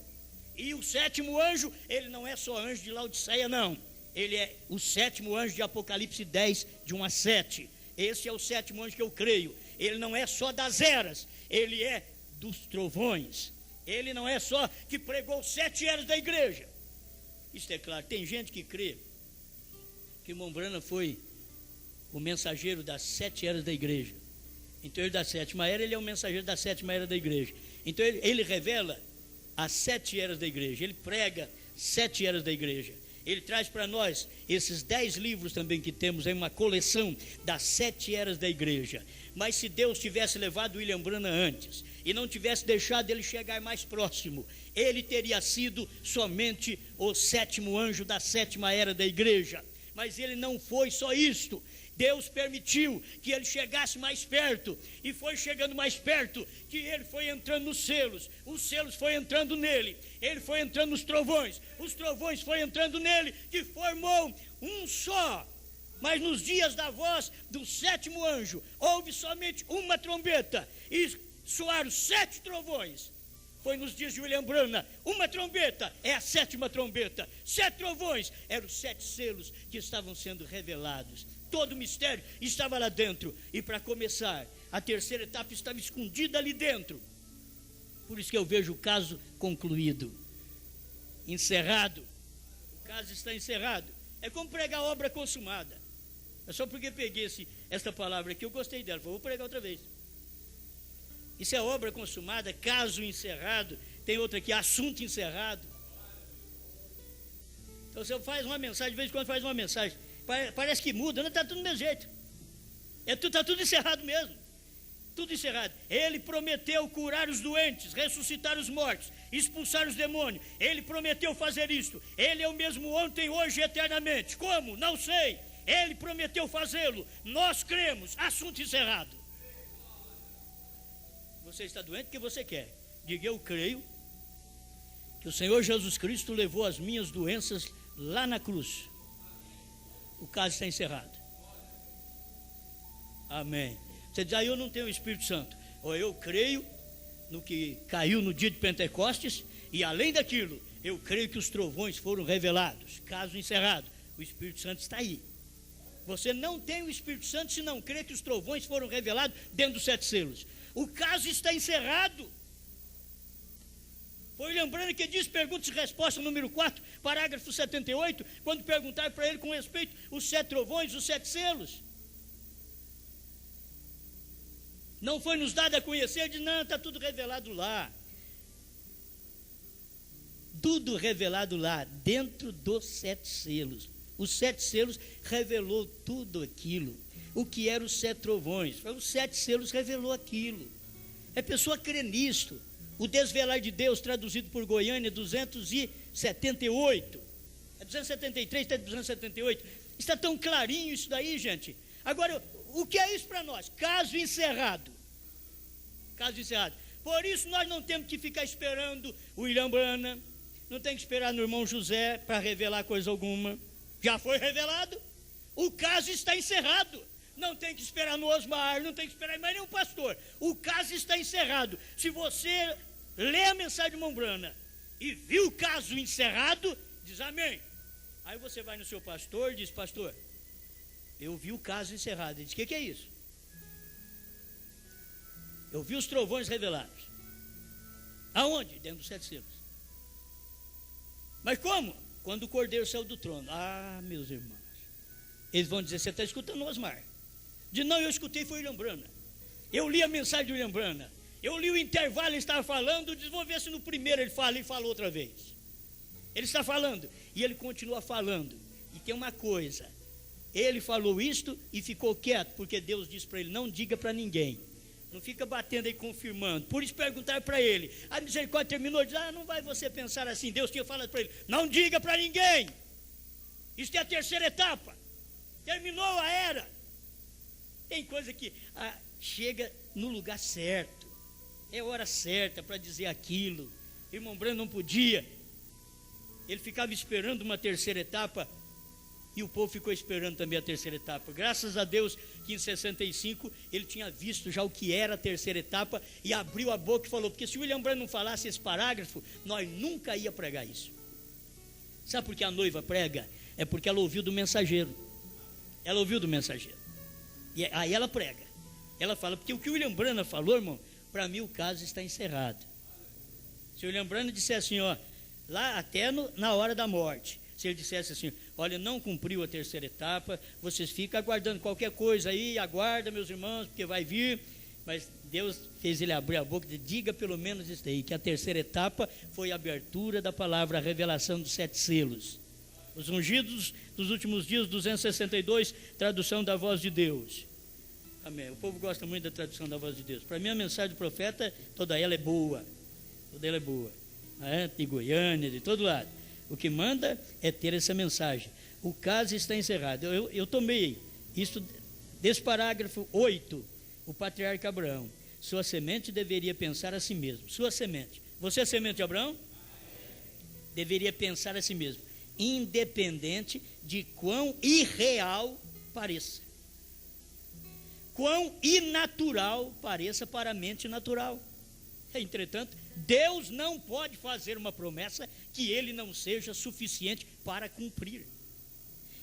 E o 7º anjo, ele não é só anjo de Laodiceia, não. Ele é o 7º anjo de Apocalipse 10, de 1 a 7. Esse é o 7º anjo que eu creio. Ele não é só das eras, ele é dos trovões. Ele não é só que pregou 7 eras da igreja. Isso é claro, tem gente que crê que o irmão Branham foi o mensageiro das 7 eras da igreja. Então ele da 7ª era, ele é o mensageiro da 7ª era da igreja. Então ele revela as 7 eras da igreja, ele prega 7 eras da igreja. Ele traz para nós esses 10 livros também que temos em uma coleção das 7 eras da igreja. Mas se Deus tivesse levado William Branham antes e não tivesse deixado ele chegar mais próximo, ele teria sido somente o 7º anjo da 7ª era da igreja. Mas ele não foi só isto. Deus permitiu que ele chegasse mais perto, e foi chegando mais perto que ele foi entrando nos selos, os selos foi entrando nele, ele foi entrando nos trovões, os trovões foi entrando nele, que formou um só. Mas nos dias da voz do 7º anjo, houve somente uma trombeta, e soaram 7 trovões. Foi nos dias de William Branham, uma trombeta é a 7ª trombeta, 7 trovões eram os 7 selos que estavam sendo revelados. Todo o mistério estava lá dentro. E para começar, a terceira etapa estava escondida ali dentro. Por isso que eu vejo o caso concluído, encerrado. O caso está encerrado. É como pregar a obra consumada. É só porque peguei esta palavra aqui, eu gostei dela. Vou pregar outra vez. Isso é obra consumada, caso encerrado. Tem outra aqui, assunto encerrado. Então você faz uma mensagem, de vez em quando faz uma mensagem, parece que muda, não está tudo do mesmo jeito. Está tudo encerrado mesmo. Tudo encerrado. Ele prometeu curar os doentes, ressuscitar os mortos, expulsar os demônios. Ele prometeu fazer isto. Ele é o mesmo ontem, hoje e eternamente. Como? Não sei. Ele prometeu fazê-lo. Nós cremos. Assunto encerrado. Você está doente? O que você quer? Diga: eu creio que o Senhor Jesus Cristo levou as minhas doenças lá na cruz. O caso está encerrado. Amém. Você diz: eu não tenho o Espírito Santo. Ou eu creio no que caiu no dia de Pentecostes, e além daquilo, eu creio que os trovões foram revelados. Caso encerrado. O Espírito Santo está aí. Você não tem o Espírito Santo se não crê que os trovões foram revelados dentro dos 7 selos. O caso está encerrado. Foi lembrando que diz, perguntas e respostas, número 4, parágrafo 78, quando perguntaram para ele com respeito os 7 trovões, os 7 selos. Não foi nos dado a conhecer, ele disse: não, está tudo revelado lá. Tudo revelado lá, dentro dos 7 selos. Os 7 selos revelou tudo aquilo. O que eram os 7 trovões? Os 7 selos revelou aquilo. A pessoa crê nisto. O desvelar de Deus, traduzido por Goiânia, 278. É 273, está 278. Está tão clarinho isso daí, gente. Agora, o que é isso para nós? Caso encerrado. Caso encerrado. Por isso nós não temos que ficar esperando o William Branham, não tem que esperar no irmão José para revelar coisa alguma. Já foi revelado. O caso está encerrado. Não tem que esperar no Osmar, não tem que esperar em mais nenhum pastor. O caso está encerrado. Se você lê a mensagem de irmão Branham e viu o caso encerrado, diz amém. Aí você vai no seu pastor e diz: pastor, eu vi o caso encerrado. Ele diz: o que é isso? Eu vi os trovões revelados. Aonde? Dentro dos 7 selos. Mas como? Quando o cordeiro saiu do trono. Ah, meus irmãos, eles vão dizer: você está escutando o Osmar? Diz: não, eu escutei, foi o William Branham. Eu li a mensagem do William Branham. Eu li o intervalo, ele estava falando. Diz: vou ver se no primeiro ele fala e falou outra vez. Ele está falando e ele continua falando. E tem uma coisa: ele falou isto e ficou quieto, porque Deus disse para ele: não diga para ninguém. Não fica batendo aí confirmando. Por isso perguntaram para ele. A misericórdia terminou, diz: não vai você pensar assim. Deus tinha falado para ele: não diga para ninguém. Isso é a terceira etapa. Terminou a era. Tem coisa que chega no lugar certo. É hora certa para dizer aquilo. Irmão Branham não podia. Ele ficava esperando uma terceira etapa. E o povo ficou esperando também a terceira etapa. Graças a Deus que em 65 ele tinha visto já o que era a terceira etapa e abriu a boca e falou: porque se o William Branham não falasse esse parágrafo, nós nunca ia pregar isso. Sabe por que a noiva prega? É porque ela ouviu do mensageiro. Ela ouviu do mensageiro. E aí ela prega. Ela fala: porque o que o William Branham falou, irmão, para mim o caso está encerrado. Se o William Branham dissesse assim, ó, lá até na hora da morte, se ele dissesse assim: olha, não cumpriu a terceira etapa, vocês ficam aguardando qualquer coisa aí, aguarda, meus irmãos, porque vai vir. Mas Deus fez ele abrir a boca e dizer: diga pelo menos isso aí, que a terceira etapa foi a abertura da palavra, a revelação dos 7 selos. Os ungidos dos últimos dias, 262, tradução da voz de Deus. Amém. O povo gosta muito da tradução da voz de Deus. Para mim a mensagem do profeta, toda ela é boa. Toda ela é boa. De Goiânia, de todo lado. O que manda é ter essa mensagem. O caso está encerrado. Eu tomei isso desse parágrafo 8, o patriarca Abraão. Sua semente deveria pensar a si mesmo. Sua semente. Você é semente de Abraão? Deveria pensar a si mesmo, independente de quão irreal pareça. Quão inatural pareça para a mente natural. Entretanto, Deus não pode fazer uma promessa que ele não seja suficiente para cumprir.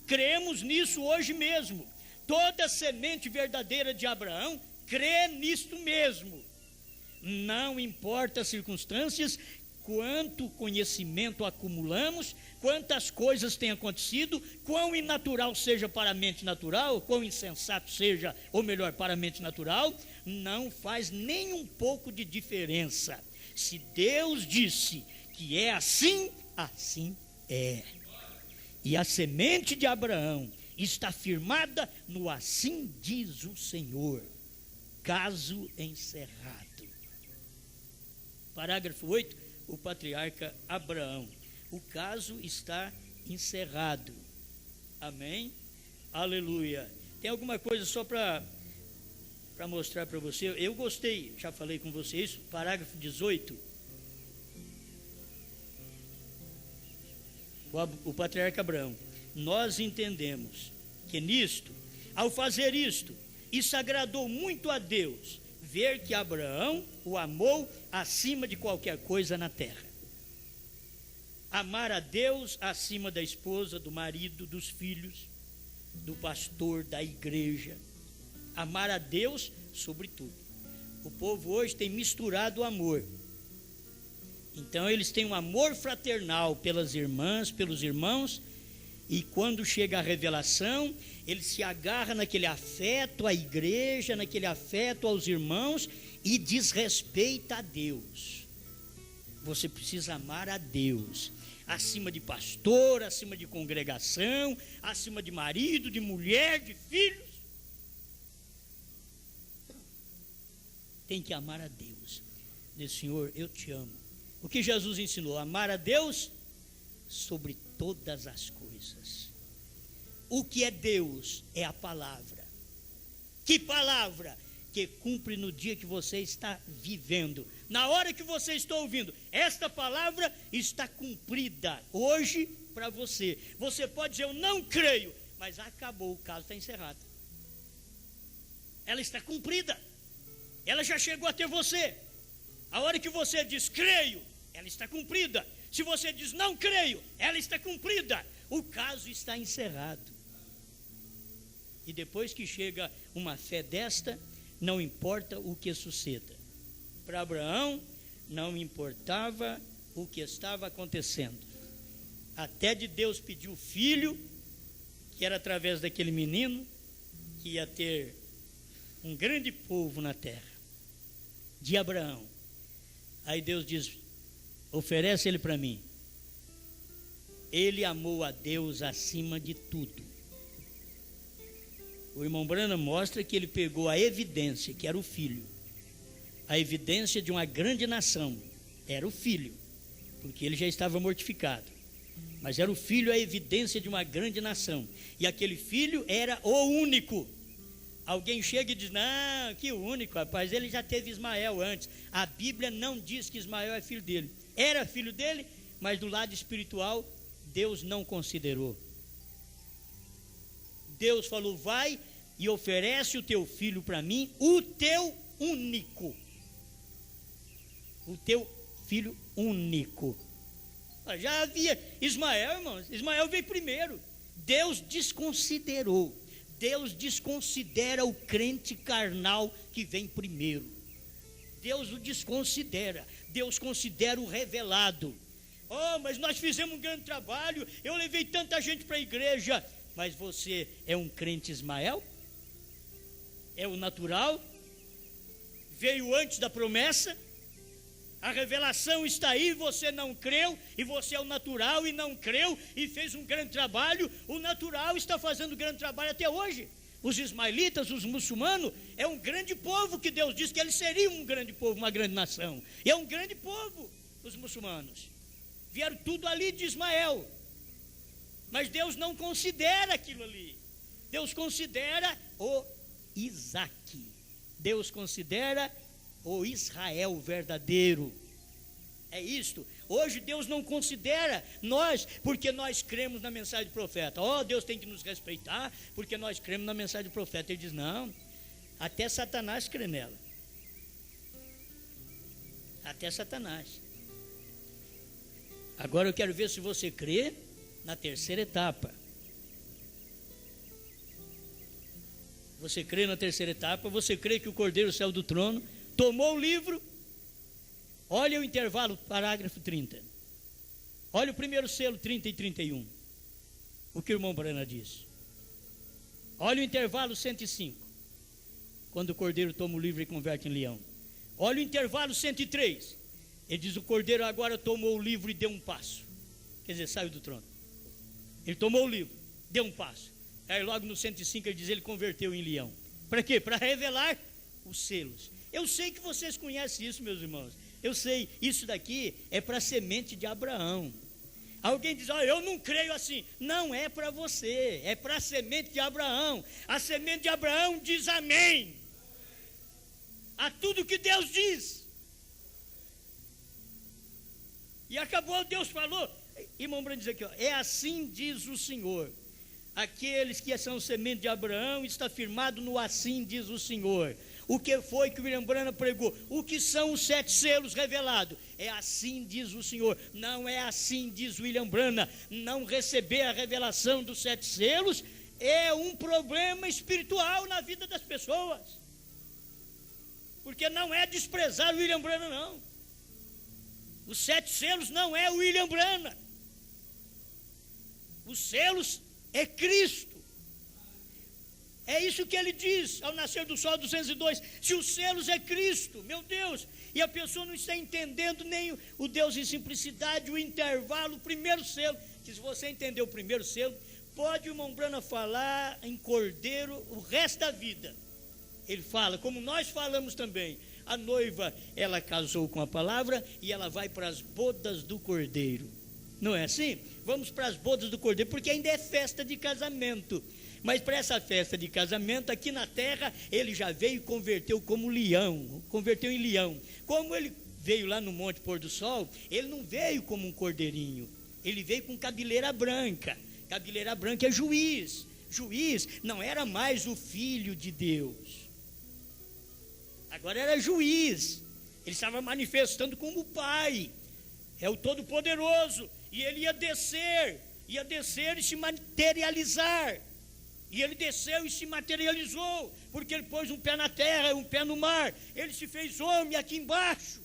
Cremos nisso hoje mesmo. Toda semente verdadeira de Abraão crê nisto mesmo. Não importa as circunstâncias, quanto conhecimento acumulamos, quantas coisas têm acontecido, quão inatural seja para a mente natural, quão insensato seja, ou melhor, para a mente natural, não faz nem um pouco de diferença. Se Deus disse que é assim, assim é. e a semente de Abraão está firmada no assim diz o Senhor. Caso encerrado. Parágrafo 8, o patriarca Abraão. O caso está encerrado. Amém? Aleluia. Tem alguma coisa só para mostrar para você? Eu gostei, já falei com você isso. Parágrafo 18. O patriarca Abraão. Nós entendemos que nisto, ao fazer isto, isso agradou muito a Deus, ver que Abraão o amou acima de qualquer coisa na terra. Amar a Deus acima da esposa, do marido, dos filhos, do pastor, da igreja. Amar a Deus sobre tudo. O povo hoje tem misturado o amor. Então eles têm um amor fraternal pelas irmãs, pelos irmãos, e quando chega a revelação, ele se agarra naquele afeto à igreja, naquele afeto aos irmãos e desrespeita a Deus. Você precisa amar a Deus, acima de pastor, acima de congregação, acima de marido, de mulher, de filhos. Tem que amar a Deus. Diz, Senhor, eu te amo. O que Jesus ensinou? Amar a Deus sobre todas as coisas. O que é Deus? É a palavra. Que palavra? Que cumpre no dia que você está vivendo. Na hora que você está ouvindo, esta palavra está cumprida hoje para você. Você pode dizer, eu não creio, mas acabou, o caso está encerrado. Ela está cumprida. Ela já chegou até você. A hora que você diz creio, ela está cumprida. Se você diz não creio, ela está cumprida. O caso está encerrado. E depois que chega uma fé desta, não importa o que suceda. Para Abraão, não importava o que estava acontecendo. Até de Deus pedir o filho, que era através daquele menino, que ia ter um grande povo na terra. De Abraão. Aí Deus diz, oferece ele para mim. Ele amou a Deus acima de tudo. O irmão Branham mostra que ele pegou a evidência, que era o filho. A evidência de uma grande nação, era o filho, porque ele já estava mortificado. Mas era o filho a evidência de uma grande nação. E aquele filho era o único. Alguém chega e diz, não, que único, rapaz, ele já teve Ismael antes. A Bíblia não diz que Ismael é filho dele. Era filho dele, mas do lado espiritual, Deus não considerou. Deus falou, vai e oferece o teu filho para mim, o teu único. O teu filho único. Já havia Ismael, irmãos, Ismael veio primeiro. Deus desconsiderou. Deus desconsidera o crente carnal que vem primeiro. Deus o desconsidera. Deus considera o revelado. Oh, mas nós fizemos um grande trabalho. Eu levei tanta gente para a igreja. Mas você é um crente Ismael? É o natural? Veio antes da promessa? A revelação está aí, você não creu, e você é o natural e não creu, e fez um grande trabalho. O natural está fazendo um grande trabalho até hoje. Os ismaelitas, os muçulmanos, é um grande povo que Deus disse que eles seriam um grande povo, uma grande nação. E é um grande povo, os muçulmanos. Vieram tudo ali de Ismael. Mas Deus não considera aquilo ali. Deus considera o Isaque. Deus considera o Israel verdadeiro. É isto. Hoje Deus não considera nós, porque nós cremos na mensagem do profeta. Oh, Deus tem que nos respeitar, porque nós cremos na mensagem do profeta. Ele diz, não, até Satanás crê nela. Até Satanás. Agora eu quero ver se você crê na terceira etapa. Você crê na terceira etapa? Você crê que o Cordeiro saiu do trono, tomou o livro? Olha o intervalo, parágrafo 30. Olha o primeiro selo, 30 e 31. O que o irmão Brana diz. Olha o intervalo 105. Quando o Cordeiro toma o livro e converte em leão. Olha o intervalo 103. Ele diz, o Cordeiro agora tomou o livro e deu um passo. Quer dizer, saiu do trono. Ele tomou o livro, deu um passo. Aí logo no 105 ele diz, ele converteu em leão. Para quê? Para revelar os selos. Eu sei que vocês conhecem isso, meus irmãos. Eu sei, isso daqui é para a semente de Abraão. Alguém diz, eu não creio assim. Não é para você, é para a semente de Abraão. A semente de Abraão diz amém a tudo que Deus diz. E acabou, Deus falou. Irmão Brando diz aqui, é assim diz o Senhor. Aqueles que são semente de Abraão, está firmado no assim diz o Senhor. O que foi que o William Branham pregou? O que são os 7 selos revelados? É assim diz o Senhor. Não é assim diz William Branham. Não receber a revelação dos 7 selos é um problema espiritual na vida das pessoas. Porque não é desprezar o William Branham, não. Os 7 selos não é o William Branham. Os selos é Cristo. É isso que ele diz ao nascer do sol 202. Se os selos é Cristo, meu Deus, e a pessoa não está entendendo nem o Deus em simplicidade, o intervalo, o primeiro selo, que se você entender o primeiro selo, pode o irmão Branham falar em cordeiro o resto da vida. Ele fala, como nós falamos também, a noiva, ela casou com a palavra e ela vai para as bodas do cordeiro. Não é assim? Vamos para as bodas do cordeiro, porque ainda é festa de casamento. Mas para essa festa de casamento, aqui na terra, ele já veio e converteu como leão, converteu em leão. Como ele veio lá no Monte Pôr do Sol, ele não veio como um cordeirinho, ele veio com cabeleira branca. Cabeleira branca é juiz. Juiz não era mais o filho de Deus, agora era juiz. Ele estava manifestando como o Pai, é o Todo-Poderoso, e ele ia descer e se materializar. E ele desceu e se materializou, porque ele pôs um pé na terra, um pé no mar. Ele se fez homem aqui embaixo.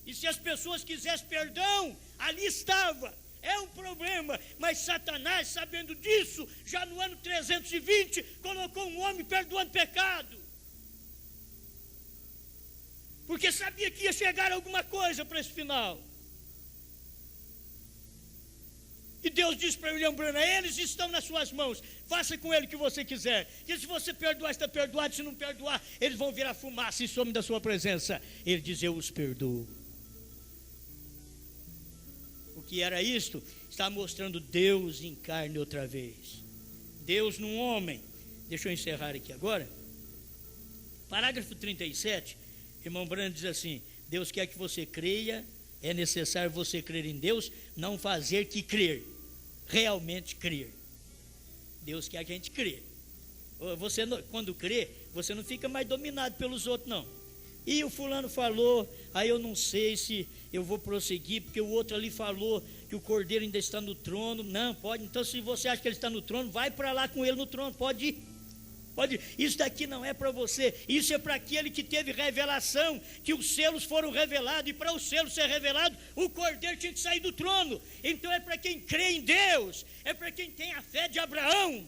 E se as pessoas quisessem perdão, ali estava. É um problema, mas Satanás, sabendo disso, já no ano 320, colocou um homem perdoando pecado. Porque sabia que ia chegar alguma coisa para esse final. E Deus disse para William Branham, eles estão nas suas mãos, faça com ele o que você quiser. E se você perdoar, está perdoado, se não perdoar, eles vão virar fumaça e some da sua presença. Ele diz, eu os perdoo. O que era isto? Está mostrando Deus em carne outra vez. Deus num homem. Deixa eu encerrar aqui agora. Parágrafo 37, irmão Branham diz assim, Deus quer que você creia, é necessário você crer em Deus, não fazer que crer. Realmente crer. Deus quer que a gente crê. Você, quando crê, você não fica mais dominado pelos outros, não. E o fulano falou, aí eu não sei se eu vou prosseguir, porque o outro ali falou que o cordeiro ainda está no trono. Não, pode. Então, se você acha que ele está no trono, vai para lá com ele no trono, pode ir. Pode, isso daqui não é para você, isso é para aquele que teve revelação, que os selos foram revelados, e para o selo ser revelado, o cordeiro tinha que sair do trono. Então é para quem crê em Deus, é para quem tem a fé de Abraão.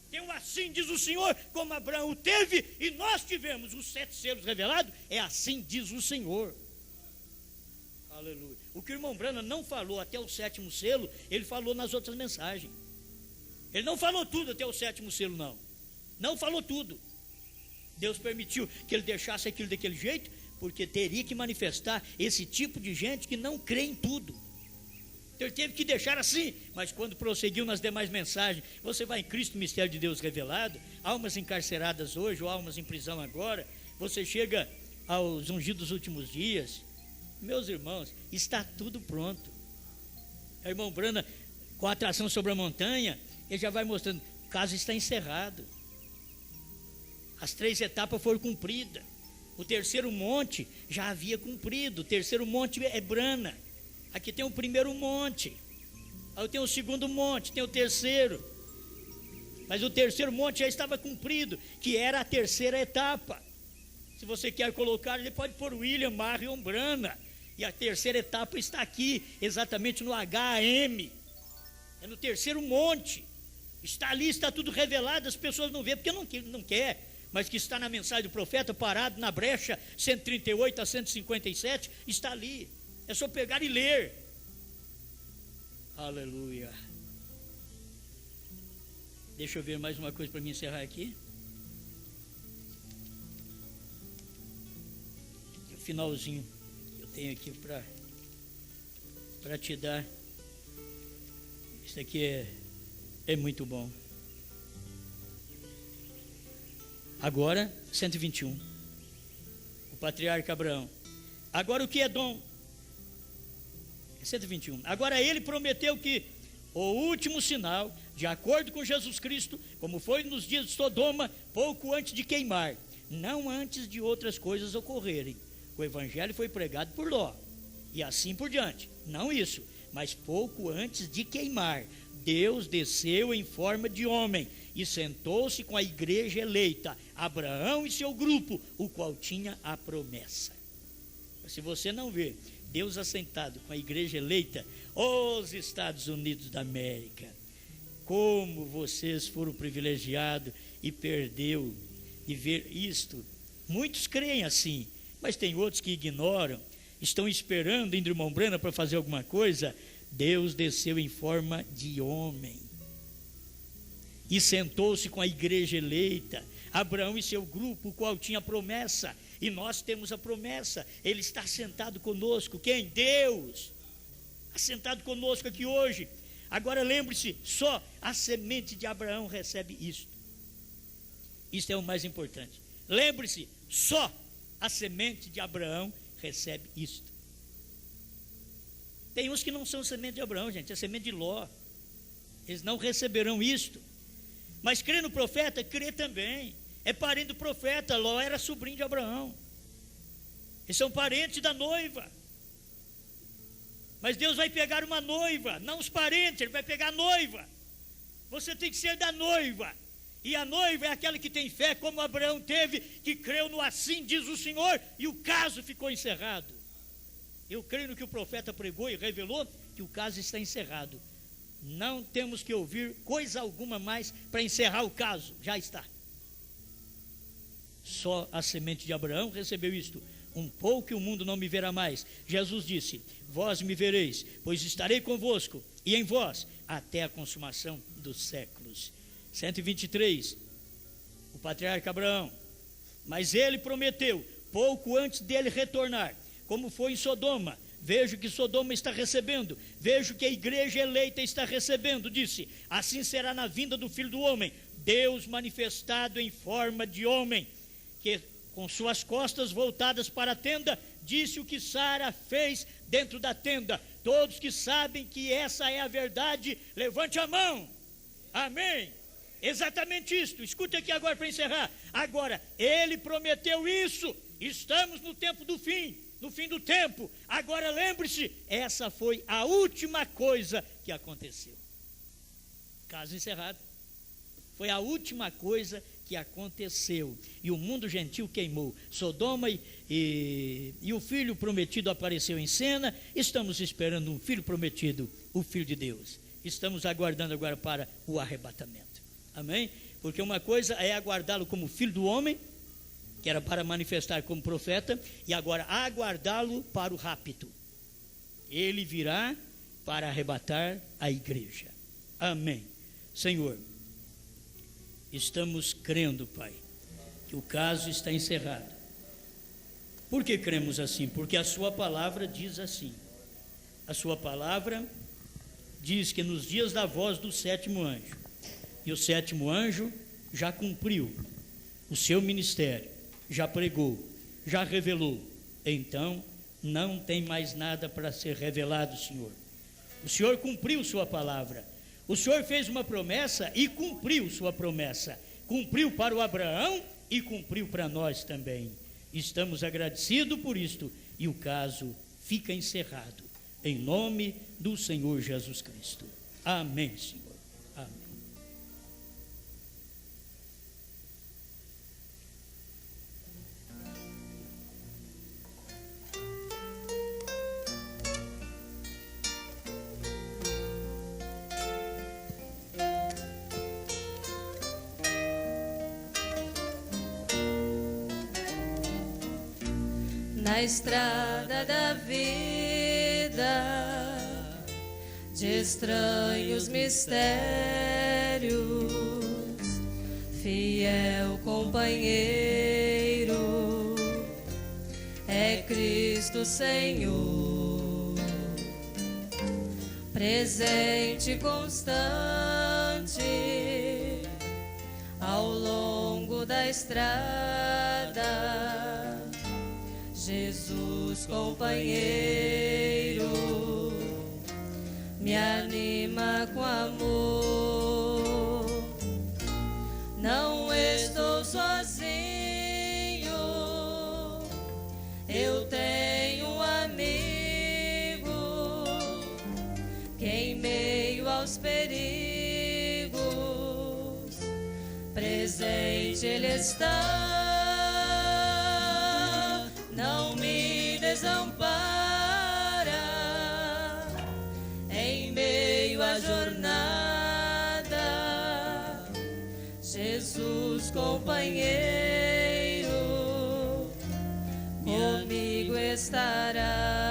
Então assim diz o Senhor, como Abraão teve, e nós tivemos os 7 selos revelados, é assim diz o Senhor. Aleluia. O que o irmão Branham não falou até o 7º selo, ele falou nas outras mensagens. Ele não falou tudo até o 7º selo, não. Não falou tudo. Deus permitiu que ele deixasse aquilo daquele jeito, porque teria que manifestar esse tipo de gente que não crê em tudo. Então ele teve que deixar assim. Mas quando prosseguiu nas demais mensagens, você vai em Cristo, mistério de Deus revelado, almas encarceradas hoje, ou almas em prisão agora, você chega aos ungidos dos últimos dias, meus irmãos, está tudo pronto. O irmão Branham, com a atração sobre a montanha, ele já vai mostrando, o caso está encerrado. As 3 etapas foram cumpridas. O 3º monte já havia cumprido. O 3º monte é Brana. Aqui tem o 1º monte. Aí tem o 2º monte, tem o 3º. Mas o 3º monte já estava cumprido, que era a 3ª etapa. Se você quer colocar, ele pode pôr William Marion Branham. E a 3ª etapa está aqui, exatamente no HM. É no 3º monte. Está ali, está tudo revelado, as pessoas não vêem porque não quer. Mas que está na mensagem do profeta, parado na brecha 138 a 157, está ali. É só pegar e ler. Aleluia. Deixa eu ver mais uma coisa para me encerrar aqui. O finalzinho que eu tenho aqui para te dar. Isso aqui é muito bom. Agora, 121. O patriarca Abraão. Agora o que é dom? 121. Agora ele prometeu que o último sinal, de acordo com Jesus Cristo, como foi nos dias de Sodoma, pouco antes de queimar, não antes de outras coisas ocorrerem. O evangelho foi pregado por Ló, e assim por diante. Não isso, mas pouco antes de queimar, Deus desceu em forma de homem e sentou-se com a igreja eleita, Abraão e seu grupo, o qual tinha a promessa. Se você não vê Deus assentado com a igreja eleita, os Estados Unidos da América, como vocês foram privilegiados e perdeu de ver isto. Muitos creem assim, mas tem outros que ignoram, estão esperando indo irmão Brana para fazer alguma coisa. Deus desceu em forma de homem e sentou-se com a igreja eleita, Abraão e seu grupo, o qual tinha promessa, e nós temos a promessa. Ele está sentado conosco. Quem? Deus, assentado conosco aqui hoje. Agora lembre-se, só a semente de Abraão recebe isto. Isto é o mais importante. Lembre-se, só a semente de Abraão recebe isto. Tem uns que não são semente de Abraão, gente, é semente de Ló. Eles não receberão isto. Mas crê no profeta, crê também. É parente do profeta. Ló era sobrinho de Abraão. Eles são parentes da noiva. Mas Deus vai pegar uma noiva, não os parentes, Ele vai pegar a noiva. Você tem que ser da noiva. E a noiva é aquela que tem fé, como Abraão teve, que creu no assim diz o Senhor, e o caso ficou encerrado. Eu creio no que o profeta pregou e revelou, que o caso está encerrado. Não temos que ouvir coisa alguma mais para encerrar o caso, já está. Só a semente de Abraão recebeu isto. Um pouco e o mundo não me verá mais. Jesus disse: vós me vereis, pois estarei convosco e em vós até a consumação dos séculos. 123, o patriarca Abraão. Mas ele prometeu, pouco antes dele retornar, como foi em Sodoma. Vejo que Sodoma está recebendo, vejo que a igreja eleita está recebendo. Disse: assim será na vinda do Filho do Homem, Deus manifestado em forma de homem, que com suas costas voltadas para a tenda, disse o que Sara fez dentro da tenda. Todos que sabem que essa é a verdade, levante a mão. Amém. Exatamente isto. Escute aqui agora para encerrar. Agora, ele prometeu isso. Estamos no tempo do fim, no fim do tempo. Agora lembre-se, essa foi a última coisa que aconteceu. Caso encerrado. Foi a última coisa que aconteceu. E o mundo gentil queimou. Sodoma e o filho prometido apareceu em cena. Estamos esperando um filho prometido, o Filho de Deus. Estamos aguardando agora para o arrebatamento. Amém? Porque uma coisa é aguardá-lo como filho do homem, que era para manifestar como profeta, e agora aguardá-lo para o rapto. Ele virá para arrebatar a igreja. Amém. Senhor, estamos crendo, Pai, que o caso está encerrado. Por que cremos assim? Porque a sua palavra diz assim. A sua palavra diz que nos dias da voz do sétimo anjo, e o sétimo anjo já cumpriu o seu ministério, já pregou, já revelou. Então não tem mais nada para ser revelado, Senhor. O Senhor cumpriu sua palavra. O Senhor fez uma promessa e cumpriu sua promessa. Cumpriu para o Abraão e cumpriu para nós também. Estamos agradecidos por isto e o caso fica encerrado. Em nome do Senhor Jesus Cristo. Amém, Senhor. Amém. Na estrada da vida, de estranhos mistérios, companheiro é Cristo Senhor, presente constante ao longo da estrada. Jesus companheiro me anima com amor. Não estou sozinho, eu tenho um amigo que em meio aos perigos presente Ele está. Não me desampara em meio à jornada. Jesus companheiro comigo estará.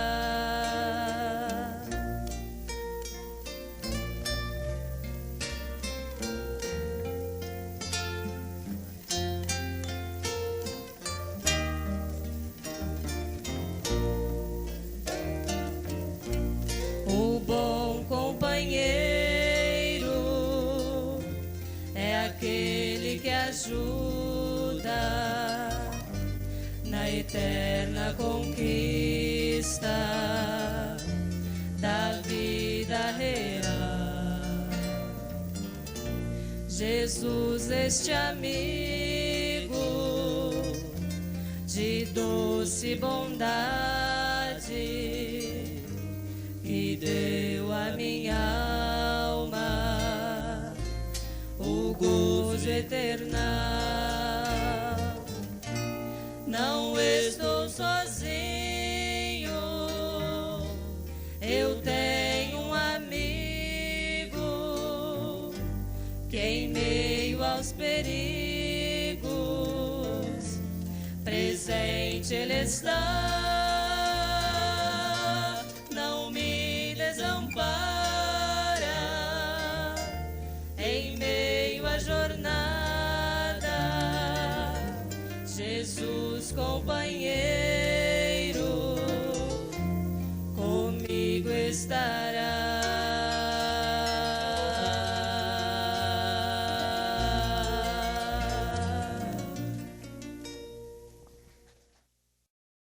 O bom companheiro é aquele que ajuda na eterna conquista da vida real. Jesus, este amigo de doce bondade, que deu a minha alma o gozo eternal. Não estou sozinho, eu tenho um amigo que em meio aos perigos presente Ele está. Não me desampara em meio à jornada. Jesus companheiro comigo está.